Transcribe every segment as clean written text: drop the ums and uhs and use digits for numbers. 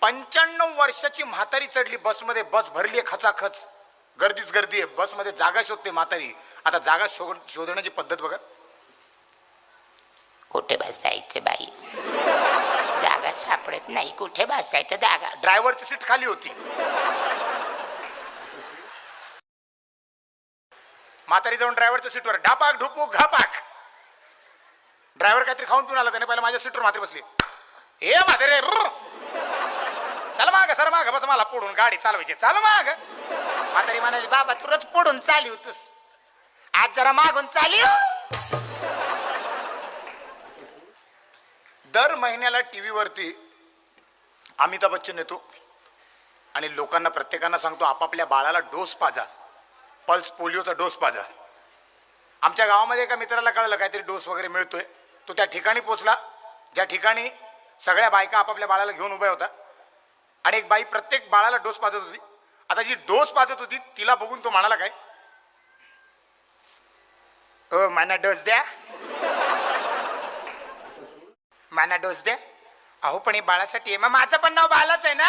95 वर्षाची म्हातारी चढली बसमध्ये, बस भरली आहे खचाखच, गर्दीच गर्दी आहे, बसमध्ये जागा शोधते म्हातारी. आता जागा शोधण्याची पद्धत बघा. कुठे बसायचं बाई, जागा सापडत नाही, कुठे बसायचं जागा. ड्रायव्हरची सीट खाली होती. म्हातारी जाऊन ड्रायव्हरच्या सीटवर ढापाक ढुपूक घापाक. ड्रायव्हर काहीतरी खाऊन पिऊन आला, त्याने पहिला माझ्या सीटवर म्हातारी बसली. ए म्हातारे, चल माग सर, माग बस, मला पुढून गाडी चालवायची, चाल माग. म्हातारी म्हणाली, बाबा तू रोज पुढून चालवतोस, आज जरा मागून चालव. दर महिन्याला टीव्हीवरती अमिताभ बच्चन येतो आणि लोकांना, प्रत्येकांना सांगतो आपापल्या बाळाला डोस पाजा, पल्स पोलिओचा डोस पाजा. आमच्या गावामध्ये एका मित्राला कळलं काहीतरी डोस वगैरे मिळतोय. तो त्या ठिकाणी पोचला ज्या ठिकाणी सगळ्या बायका आपापल्या बाळाला घेऊन उभ्या होत्या आणि एक बाई प्रत्येक बाळाला डोस पाजत होती. आता जी डोस पाजत होती तिला बघून तो म्हणाला, काय ओ मला डोस द्या, मला डोस द्या. अहो पण हे बाळासाठी आहे. मग माझं पण नाव बालाच आहे ना.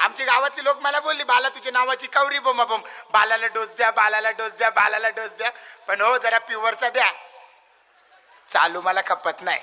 आमची गावातली लोक मला बोलली, बाला तुझ्या नावाची कवरी बोमा बोम, बालाला डोस द्या, बालाला डोस द्या, बालाला डोस द्या. पण हो जरा प्युअरचा द्या, चालू मला खपत नाही.